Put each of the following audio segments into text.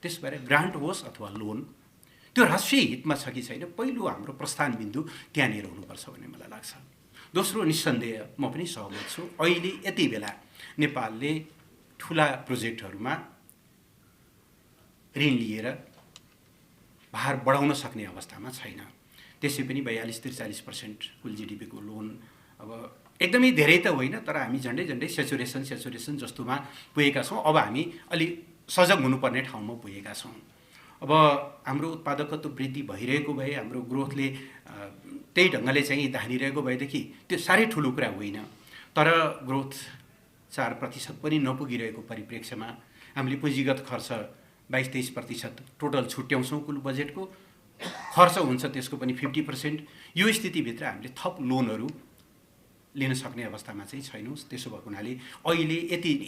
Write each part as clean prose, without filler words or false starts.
त्यस भएर ग्रान्ट होस् अथवा लोन त्यो राष्ट्रिय हितमा छ कि छैन, पहिलो हाम्रो प्रस्थान बिन्दु त्यहाँनिर हुनुपर्छ भन्ने मलाई लाग्छ। दोस्रो, निस्सन्देह म पनि सहमत छु, अहिले यति बेला नेपालले ठुला प्रोजेक्टहरूमा ऋण लिएर भार बढाउन सक्ने अवस्थामा छैन। त्यसै पनि 42-43% कुल जिडिपीको लोन अब एकदमै धेरै त होइन, तर हामी झन्डै सेचुरेसन जस्तोमा पुगेका छौँ। अब हामी अलि सजग हुनुपर्ने ठाउँमा पुगेका छौँ। अब हाम्रो उत्पादकत्व वृद्धि भइरहेको भए, हाम्रो ग्रोथले त्यही ढङ्गले चाहिँ धानिरहेको भएदेखि त्यो साह्रै ठुलो कुरा होइन। तर ग्रोथ 4% पनि नपुगिरहेको परिप्रेक्ष्यमा हामीले पुँजीगत खर्च 22-23% टोटल छुट्याउँछौँ कुल बजेटको, खर्च हुन्छ त्यसको पनि 50%। यो स्थितिभित्र हामीले थप लोनहरू लिन सक्ने अवस्थामा चाहिँ छैनौँ। त्यसो भएको हुनाले अहिले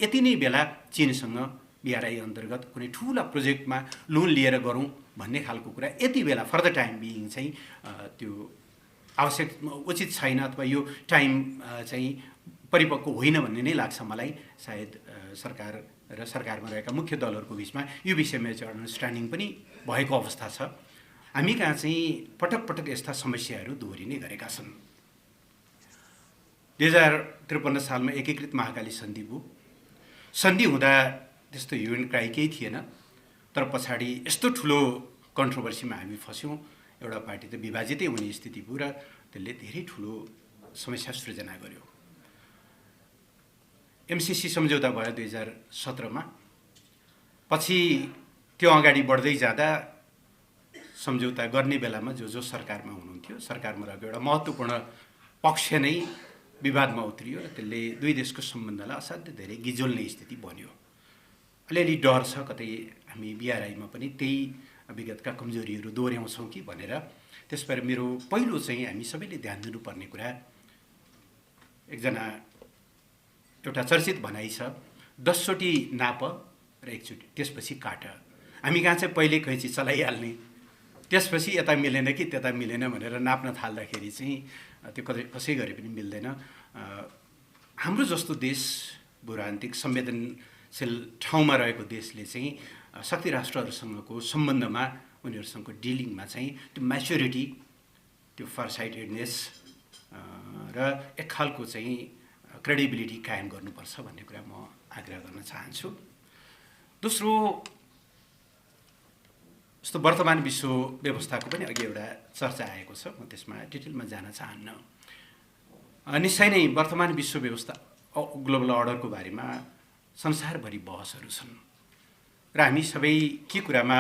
यति नै बेला चीनसँग BRI अन्तर्गत कुनै ठुला प्रोजेक्टमा लोन लिएर गरौँ भन्ने खालको कुरा यति बेला फर द टाइम बिइङ चाहिँ त्यो आवश्यक उचित छैन, अथवा यो टाइम चाहिँ परिपक्व होइन भन्ने नै लाग्छ मलाई। सायद सरकार र सरकारमा रहेका मुख्य दलहरूको बिचमा यो विषयमा चाहिँ अन्डरस्ट्यान्डिङ पनि भएको अवस्था छ। हामी कहाँ चाहिँ पटक यस्ता समस्याहरू दोहोरिने गरेका छन्। 2053 सालमा एकीकृत महाकाली सन्धि भयो। सन्धि हुँदा त्यस्तो ह्यू एन्ड क्राई केही थिएन, तर पछाडि यस्तो ठुलो कन्ट्रोभर्सीमा हामी फस्यौँ। एउटा पार्टी त विभाजितै हुने स्थिति भयो र त्यसले धेरै ठुलो समस्या सृजना गर्यो। MCC सम्झौता भयो 2017 मा। पछि त्यो अगाडि बढ्दै जाँदा सम्झौता गर्ने बेलामा जो सरकारमा हुनुहुन्थ्यो, सरकारमा रहेको एउटा महत्त्वपूर्ण पक्ष नै विवादमा उत्रियो र त्यसले दुई देशको सम्बन्धलाई असाध्यै धेरै गिजोल्ने स्थिति बन्यो। अलिअलि डर छ कतै हामी BRI मा पनि त्यही विगतका कमजोरीहरू दोहोर्याउँछौँ कि भनेर। त्यसबाट मेरो पहिलो चाहिँ हामी सबैले ध्यान दिनुपर्ने कुरा, एउटा चर्चित भनाइ छ, 10 चोटि नाप र एकचोटि त्यसपछि काट। हामी कहाँ चाहिँ पहिले कैँची चलाइहाल्ने, त्यसपछि यता मिलेन कि त्यता मिलेन भनेर नाप्न थाल्दाखेरि चाहिँ त्यो कसै गरे पनि मिल्दैन। हाम्रो जस्तो देश भूरान्तिक संवेदनशील ठाउँमा रहेको देशले चाहिँ शक्ति राष्ट्रहरूसँगको सम्बन्धमा, उनीहरूसँगको डिलिङमा चाहिँ त्यो म्याच्योरिटी, त्यो फरसाइटेडनेस र एक खालको चाहिँ क्रेडिबिलिटी कायम गर्नुपर्छ भन्ने कुरा म आग्रह गर्न चाहन्छु। दोस्रो, जस्तो वर्तमान विश्व व्यवस्थाको पनि अघि एउटा चर्चा आएको छ, म त्यसमा डिटेलमा जान चाहन्न। निश्चय नै वर्तमान विश्व व्यवस्था ग्लोबल अर्डरको बारेमा संसारभरि बहसहरू छन् र हामी सबै के कुरामा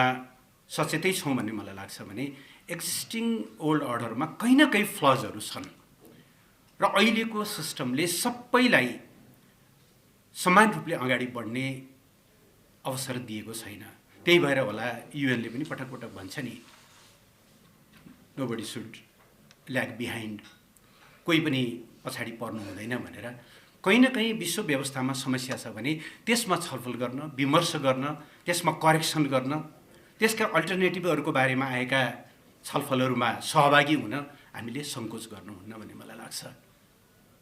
सचेतै छौँ भन्ने मलाई लाग्छ भने एक्जिस्टिङ ओल्ड अर्डरमा कहीँ न कहीँ फ्लजहरू छन् र अहिलेको सिस्टमले सबैलाई समान रूपले अगाडि बढ्ने अवसर दिएको छैन। त्यही भएर होला UN ले पनि पटक भन्छ नि, नोबडी सुड ल्याग बिहाइन्ड, कोही पनि पछाडि पर्नु हुँदैन भनेर। कहीँ न कहीँ विश्व व्यवस्थामा समस्या छ भने त्यसमा छलफल गर्न, विमर्श गर्न, त्यसमा करेक्सन गर्न, त्यसका अल्टरनेटिभहरूको बारेमा आएका छलफलहरूमा सहभागी हुन हामीले सङ्कोच गर्नुहुन्न भन्ने मलाई लाग्छ।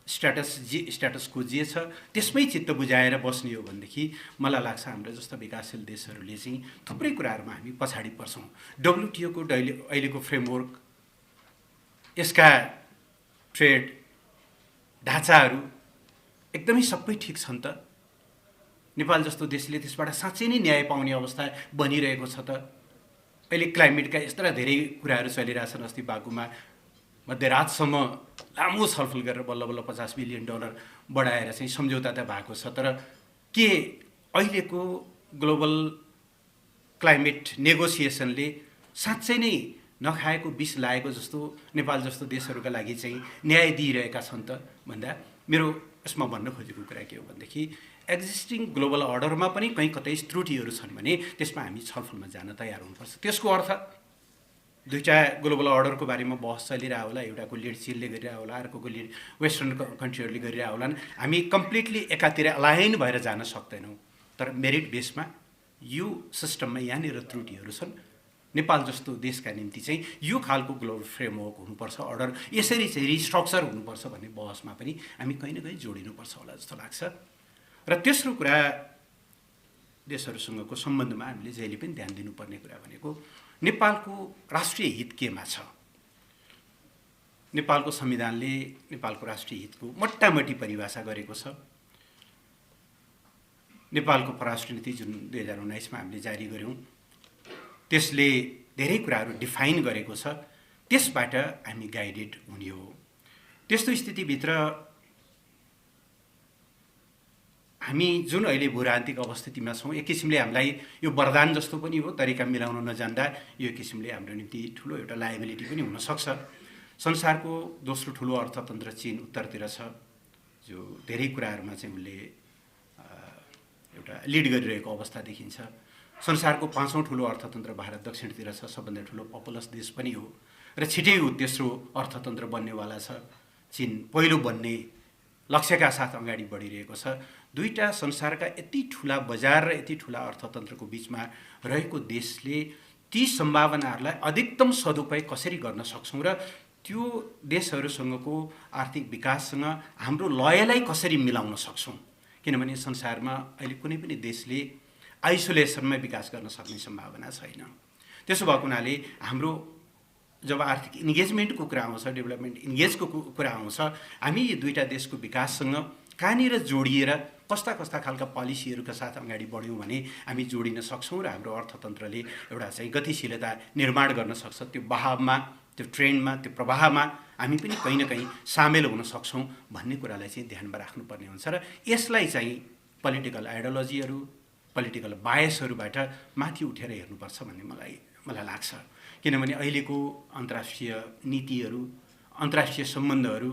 स्ट्याटसको जे छ त्यसमै चित्त बुझाएर बस्ने हो भनेदेखि मलाई लाग्छ हाम्रो जस्ता विकासशील देशहरूले चाहिँ थुप्रै कुराहरूमा हामी पछाडि पर्छौँ। WTO को अहिलेको फ्रेमवर्क, यसका ट्रेड ढाँचाहरू एकदमै सबै ठिक छन् त? नेपाल जस्तो देशले त्यसबाट साँच्चै नै न्याय पाउने अवस्था बनिरहेको छ त? अहिले क्लाइमेटका यस्ता धेरै कुराहरू चलिरहेछन्। अस्ति बागुमा मध्यरातसम्म लामो छलफल गरेर बल्ल $50 बिलियन बढाएर चाहिँ सम्झौता त भएको छ, तर के अहिलेको ग्लोबल क्लाइमेट नेगोसिएसनले साँच्चै नै नखाएको विष लागेको जस्तो नेपाल जस्तो देशहरूका लागि चाहिँ न्याय दिइरहेका छन् त भन्दा मेरो यसमा भन्न खोजेको कुरा के हो भनेदेखि एक्जिस्टिङ ग्लोबल अर्डरमा पनि कहीँ कतै त्रुटिहरू छन् भने त्यसमा हामी छलफलमा जान तयार हुनुपर्छ। त्यसको अर्थ दुईटा ग्लोबल अर्डरको बारेमा बहस चलिरहेको होला, एउटाको लिड चीनले गरिरहेको होला, अर्कोको लिड वेस्टर्न कन्ट्रीहरूले गरिरहेको होलान्। हामी कम्प्लिटली एकातिर अलाइन भएर जान सक्दैनौँ, तर मेरिट बेसमा यो सिस्टममा यहाँनिर त्रुटिहरू छन्। नेपाल जस्तो देशका निम्ति चाहिँ यो खालको ग्लोबल फ्रेमवर्क हुनुपर्छ, अर्डर यसरी चाहिँ रिस्ट्रक्चर हुनुपर्छ भन्ने बहसमा पनि हामी कहीँ न कहीँ जोडिनुपर्छ होला जस्तो लाग्छ। र तेस्रो कुरा, देशहरूसँगको सम्बन्धमा हामीले जहिले पनि ध्यान दिनुपर्ने कुरा भनेको नेपालको राष्ट्रिय हित केमा छ। नेपालको संविधानले नेपालको राष्ट्रिय हितको मोटामोटी परिभाषा गरेको छ। नेपालको परराष्ट्र नीति जुन 2019मा हामीले जारी गर्यौँ त्यसले धेरै कुराहरू डिफाइन गरेको छ। त्यसबाट हामी गाइडेड हुने हो। त्यस्तो स्थितिभित्र हामी जुन अहिले भूराजनीतिक अवस्थितिमा छौँ एक किसिमले हामीलाई यो वरदान जस्तो पनि हो। तरिका मिलाउन नजान्दा यो किसिमले हाम्रो निम्ति ठुलो एउटा लायबिलिटी पनि हुनसक्छ। संसारको दोस्रो ठुलो अर्थतन्त्र चीन उत्तरतिर छ, जो धेरै कुराहरूमा चाहिँ उसले एउटा लिड गरिरहेको अवस्था देखिन्छ। संसारको 5औं ठुलो अर्थतन्त्र भारत दक्षिणतिर छ, सबभन्दा ठुलो पपुलस देश पनि हो र छिटै तेस्रो अर्थतन्त्र बन्नेवाला छ। चीन पहिलो बन्ने लक्ष्यका साथ अगाडि बढिरहेको छ। दुईटा संसारका यति ठुला बजार र यति ठुला अर्थतन्त्रको बिचमा रहेको देशले ती सम्भावनाहरूलाई अधिकतम सदुपयोग कसरी गर्न सक्छौँ र त्यो देशहरूसँगको आर्थिक विकाससँग हाम्रो लयलाई कसरी मिलाउन सक्छौँ। किनभने संसारमा अहिले कुनै पनि देशले आइसोलेसनमा विकास गर्न सक्ने सम्भावना छैन। त्यसो भएको हुनाले हाम्रो जब आर्थिक इन्गेजमेन्टको कुरा आउँछ, डेभलपमेन्ट इन्गेजको कुरा आउँछ, हामी यो दुईटा देशको विकाससँग कहाँनिर जोडिएर कस्ता कस्ता खालका पोलिसीहरूका साथ अगाडि बढ्यौँ भने हामी जोडिन सक्छौँ र हाम्रो अर्थतन्त्रले एउटा चाहिँ गतिशीलता निर्माण गर्न सक्छ। त्यो बहावमा, त्यो ट्रेन्डमा, त्यो प्रवाहमा हामी पनि कहीँ न कहीँ सामेल हुन सक्छौँ भन्ने कुरालाई चाहिँ ध्यानमा राख्नुपर्ने हुन्छ र यसलाई चाहिँ पोलिटिकल आइडियोलोजीहरू, पोलिटिकल बायसहरूबाट माथि उठेर हेर्नुपर्छ भन्ने मलाई लाग्छ। किनभने अहिलेको अन्तर्राष्ट्रिय नीतिहरू, अन्तर्राष्ट्रिय सम्बन्धहरू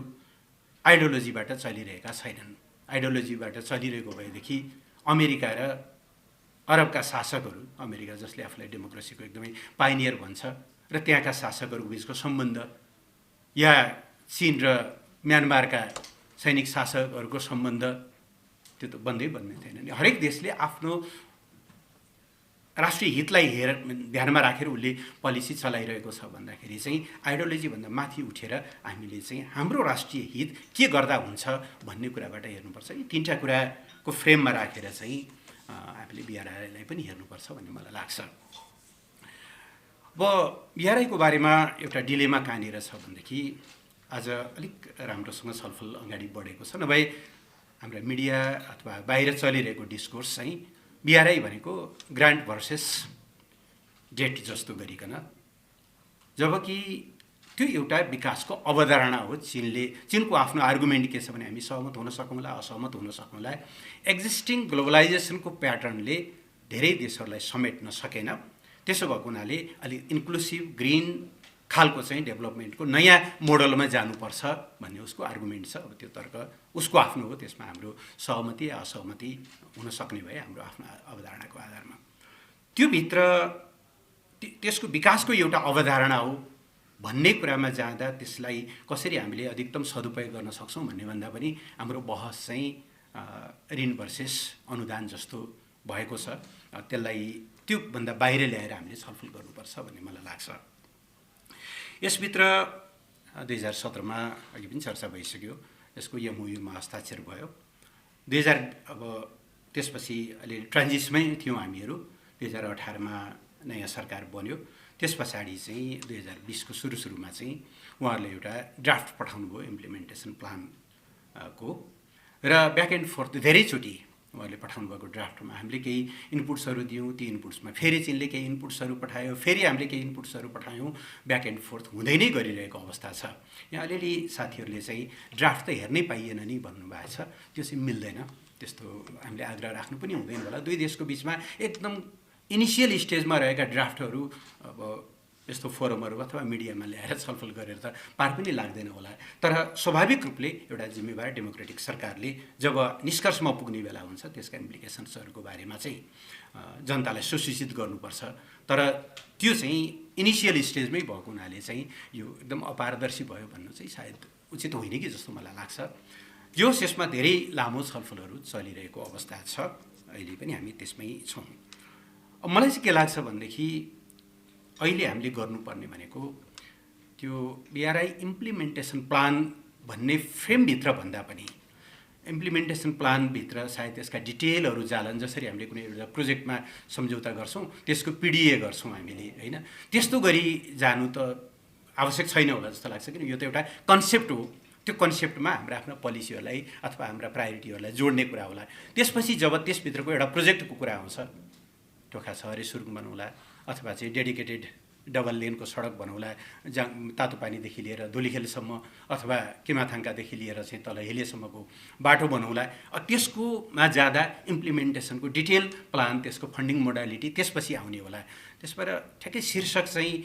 आइडियोलोजीबाट चलिरहेका छैनन्। आइडियोलोजीबाट चलिरहेको भएदेखि अमेरिका र अरबका शासकहरू, अमेरिका जसले आफूलाई डेमोक्रेसीको एकदमै पाइनियर भन्छ, र त्यहाँका शासकहरू बिचको सम्बन्ध, या चीन र म्यानमारका सैनिक शासकहरूको सम्बन्ध, त्यो त बन्दै थिएन। हरेक देशले आफ्नो राष्ट्रिय हितलाई ध्यानमा राखेर उसले पोलिसी चलाइरहेको छ भन्दाखेरि चाहिँ आइडियोलोजीभन्दा माथि उठेर हामीले चाहिँ हाम्रो राष्ट्रिय हित के गर्दा हुन्छ भन्ने कुराबाट हेर्नुपर्छ। यी तीनटा कुराको फ्रेममा राखेर चाहिँ हामीले बिआरआईलाई पनि हेर्नुपर्छ भन्ने मलाई लाग्छ। अब बिआरआईको बारेमा एउटा डिलेमा कहाँनिर छ भनेदेखि आज अलिक राम्रोसँग छलफल अगाडि बढेको छ। नभए हाम्रा मिडिया अथवा बाहिर चलिरहेको डिस्कोर्स चाहिँ बिआरआई भनेको ग्रान्ट भर्सेस डेट जस्तो गरिकन, जबकि त्यो एउटा विकासको अवधारणा हो। चीनको आफ्नो आर्गुमेन्ट के छ भने हामी सहमत हुन सकौँला, असहमत हुन सकौँला। एक्जिस्टिङ ग्लोबलाइजेसनको प्याटर्नले धेरै देशहरूलाई समेट्न सकेन। त्यसो भएको हुनाले अलिक इन्क्लुसिभ ग्रिन खालको चाहिँ डेभलपमेन्टको नयाँ मोडलमा जानुपर्छ भन्ने उसको आर्गुमेन्ट छ। अब त्यो तर्क उसको आफ्नो हो, त्यसमा हाम्रो सहमति या असहमति हुन सक्ने भए हाम्रो आफ्नो अवधारणाको आधारमा। त्योभित्र त्यसको विकासको एउटा अवधारणा हो भन्ने कुरामा जाँदा त्यसलाई कसरी हामीले अधिकतम सदुपयोग गर्न सक्छौँ भन्ने भन्दा पनि हाम्रो बहस चाहिँ ऋण भर्सेस अनुदान जस्तो भएको छ। त्यसलाई त्योभन्दा बाहिर ल्याएर हामीले छलफल गर्नुपर्छ भन्ने मलाई लाग्छ। यसभित्र 2017मा अघि पनि चर्चा भइसक्यो, यसको एमओयूमा हस्ताक्षर भयो। अब त्यसपछि अलि ट्रान्जिसमै थियौँ हामीहरू। 2018मा नयाँ सरकार बन्यो। त्यस पछाडि चाहिँ 2020को सुरुमा चाहिँ उहाँहरूले एउटा ड्राफ्ट पठाउनु भयो इम्प्लिमेन्टेसन प्लानको, र ब्याक एन्ड फोर्थ धेरैचोटि उहाँहरूले पठाउनु भएको ड्राफ्टमा हामीले केही इनपुट्सहरू दियौँ। ती इनपुट्समा फेरि चीनले केही इनपुट्सहरू पठायो, फेरि हामीले केही इनपुट्सहरू पठायौँ। ब्याक एन्ड फोर्थ हुँदै नै गरिरहेको अवस्था छ। यहाँ अलिअलि साथीहरूले चाहिँ ड्राफ्ट त हेर्नै पाइएन नि भन्नुभएको छ। त्यो चाहिँ मिल्दैन। त्यस्तो हामीले आग्रह राख्नु पनि हुँदैन होला। दुई देशको बिचमा एकदम इनिसियल स्टेजमा रहेका ड्राफ्टहरू अब यस्तो फोरमहरू अथवा मिडियामा ल्याएर छलफल गरेर त पार पनि लाग्दैन होला। तर स्वाभाविक रूपले एउटा जिम्मेवार डेमोक्रेटिक सरकारले जब निष्कर्षमा पुग्ने बेला हुन्छ त्यसका इम्प्लिकेसन्सहरूको बारेमा चाहिँ जनतालाई सुसूचित गर्नुपर्छ। तर त्यो चाहिँ इनिसियल स्टेजमै भएको हुनाले चाहिँ यो एकदम अपारदर्शी भयो भन्नु चाहिँ सायद उचित होइन कि जस्तो मलाई लाग्छ। यो यसमा धेरै लामो छलफलहरू चलिरहेको अवस्था छ। अहिले पनि हामी त्यसमै छौँ। अब मलाई चाहिँ के लाग्छ भनेदेखि अहिले हामीले गर्नुपर्ने भनेको त्यो बिआरआई इम्प्लिमेन्टेसन प्लान भन्ने फ्रेमभित्र भन्दा पनि इम्प्लिमेन्टेसन प्लानभित्र सायद त्यसका डिटेलहरू जालान्, जसरी हामीले कुनै एउटा प्रोजेक्टमा सम्झौता गर्छौँ त्यसको पिडिए गर्छौँ हामीले, होइन? त्यस्तो गरी जानु त आवश्यक छैन होला जस्तो लाग्छ, किन यो त एउटा कन्सेप्ट हो। त्यो कन्सेप्टमा हाम्रा आफ्ना पोलिसीहरूलाई अथवा हाम्रा प्रायोरिटीहरूलाई जोड्ने कुरा होला। त्यसपछि जब त्यसभित्रको एउटा प्रोजेक्टको कुरा आउँछ, टोखा छ अरे सुरुङ बनौला अथवा चाहिँ डेडिकेटेड डबल लेनको सडक बनौला, जहाँ तातो पानीदेखि लिएर धुलीखेलसम्म अथवा किमाथाङकादेखि लिएर चाहिँ तल हिलेसम्मको बाटो बनौला, त्यसकोमा जाँदा इम्प्लिमेन्टेसनको डिटेल प्लान, त्यसको फन्डिङ मोडालिटी त्यसपछि आउने होला। त्यसबाट ठ्याक्कै शीर्षक चाहिँ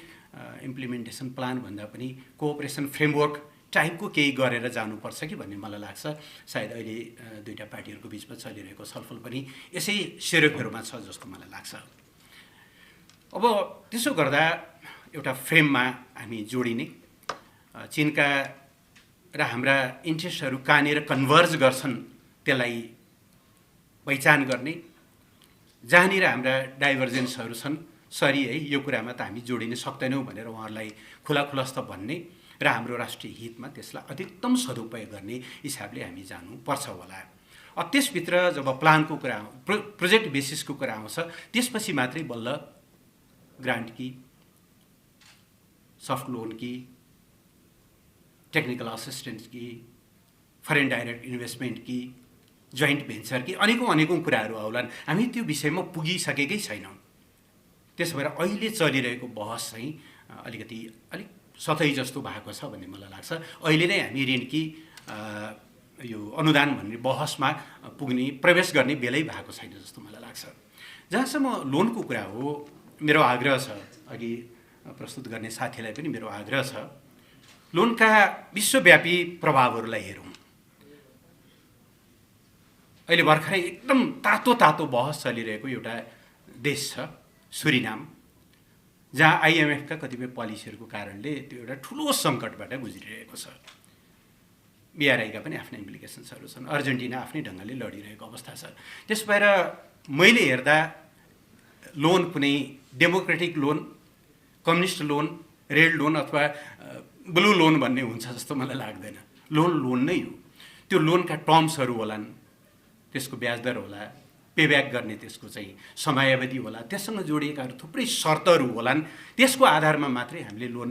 इम्प्लिमेन्टेसन प्लान भन्दा पनि कोअपरेसन फ्रेमवर्क टाइपको केही गरेर जानुपर्छ कि भन्ने मलाई लाग्छ। सायद अहिले दुईवटा पार्टीहरूको बिचमा चलिरहेको छलफल पनि यसै सेरोफेरोमा छ जस्तो मलाई लाग्छ। अब त्यसो गर्दा एउटा फ्रेममा हामी जोडिने, चीनका र हाम्रा इन्ट्रेस्टहरू कहाँनिर कन्भर्ज गर्छन् त्यसलाई पहिचान गर्ने, जहाँनिर हाम्रा डाइभर्जेन्सहरू छन् सरी है यो कुरामा त हामी जोडिन सक्दैनौँ भनेर उहाँहरूलाई खुलास्त भन्ने र हाम्रो राष्ट्रिय हितमा त्यसलाई अधिकतम सदुपयोग गर्ने हिसाबले हामी जानुपर्छ होला। अब त्यसभित्र जब प्लानको कुरा, प्रोजेक्ट बेसिसको कुरा आउँछ, त्यसपछि मात्रै बल्ल ग्रान्ट की, सफ्ट लोन की, टेक्निकल असिस्टेन्स की, फरेन डाइरेक्ट इन्भेस्टमेन्ट की, जोइन्ट भेन्चर की, अनेकौँ कुराहरू आउलान्। हामी त्यो विषयमा पुगिसकेकै छैनौँ। त्यसो भएर अहिले चलिरहेको बहस चाहिँ अलिक सतही जस्तो भएको छ भन्ने मलाई लाग्छ। अहिले नै हामी ऋण कि यो अनुदान भन्ने बहसमा प्रवेश गर्ने बेलै भएको छैन जस्तो मलाई लाग्छ। जहाँसम्म लोनको कुरा हो, मेरो आग्रह छ, अघि प्रस्तुत गर्ने साथीलाई पनि मेरो आग्रह छ, लोनका विश्वव्यापी प्रभावहरूलाई हेरौँ। अहिले भर्खरै एकदम तातो बहस चलिरहेको एउटा देश छ सुरिनाम, जहाँ आइएमएफका कतिपय पोलिसीहरूको कारणले त्यो एउटा ठुलो सङ्कटबाट गुज्रिरहेको छ। बिआरआईका पनि आफ्ना इम्प्लिकेसन्सहरू छन्, अर्जेन्टिना आफ्नै ढङ्गले लडिरहेको अवस्था छ। त्यस भएर मैले हेर्दा लोन कुनै democratic loan, communist loan, red loan अथवा ब्लू लोन भन्ने हुन्छ जस्तो मलाई लाग्दैन। लोन नै हो। त्यो लोनका टर्म्सहरू होलान्, त्यसको ब्याज दर होला, पेब्याक गर्ने त्यसको चाहिँ समयावधि होला, त्यससँग जोडिएका थुप्रै शर्तहरू होलान्। त्यसको आधारमा मात्रै हामीले लोन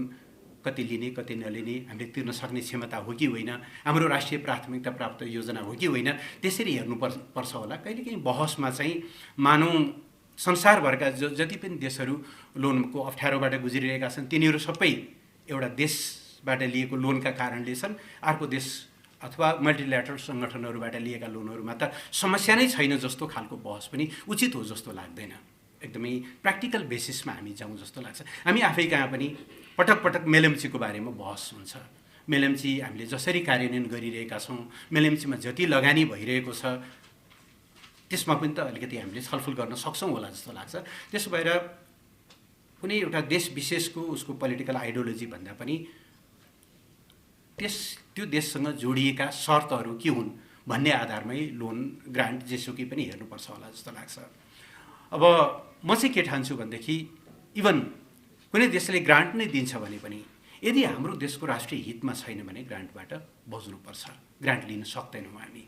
कति लिने कति नलिने, हामीले तिर्न सक्ने क्षमता हो कि होइन, हाम्रो राष्ट्रिय प्राथमिकता प्राप्त योजना हो कि होइन, त्यसरी हेर्नुपर्छ होला। कहिलेकाहीँ बहसमा चाहिँ मानौँ संसारभरका जति पनि देशहरू लोनको अप्ठ्यारोबाट गुज्रिरहेका छन्, तिनीहरू सबै एउटा देशबाट लिएको लोनका कारणले छन्। अर्को देश अथवा मल्टिल्याटरल सङ्गठनहरूबाट लिएका लोनहरूमा त समस्या नै छैन जस्तो खालको बहस पनि उचित हो जस्तो लाग्दैन। एकदमै प्र्याक्टिकल बेसिसमा हामी जाउँ जस्तो लाग्छ। हामी आफै कहाँ पनि पटक मेलम्चीको बारेमा बहस हुन्छ। मेलम्ची हामीले जसरी कार्यान्वयन गरिरहेका छौँ, मेलम्चीमा जति लगानी भइरहेको छ, त्यसमा पनि त अलिकति हामीले छलफल गर्न सक्छौँ होला जस्तो लाग्छ। त्यसो भएर कुनै एउटा देश विशेषको उसको पोलिटिकल आइडियोलोजी भन्दा पनि त्यो देशसँग जोडिएका शर्तहरू के हुन् भन्ने आधारमै लोन, ग्रान्ट जेसुकै पनि हेर्नुपर्छ होला जस्तो लाग्छ। अब म चाहिँ के ठान्छु भनेदेखि, इभन कुनै देशले ग्रान्ट नै दिन्छ भने पनि यदि हाम्रो देशको राष्ट्रिय हितमा छैन भने ग्रान्टबाट बच्नुपर्छ। ग्रान्ट लिन सक्दैनौँ हामी।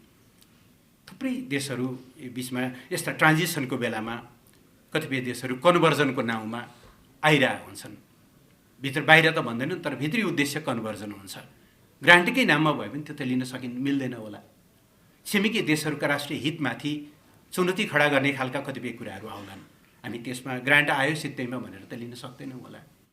थुप्रै देशहरू बिचमा यस्ता ट्रान्जिसनको बेलामा कतिपय देशहरू कन्भर्जनको नाउँमा आइरहेका हुन्छन्। बाहिर त भन्दैनन्, तर भित्री उद्देश्य कन्भर्जन हुन्छ। ग्रान्टकै नाममा भए पनि त्यो त लिन मिल्दैन होला। छिमेकी देशहरूका राष्ट्रिय हितमाथि चुनौती खडा गर्ने खालका कतिपय कुराहरू आउलान्। हामी त्यसमा ग्रान्ट आयो सित्तैमा भनेर त लिन सक्दैनौँ होला।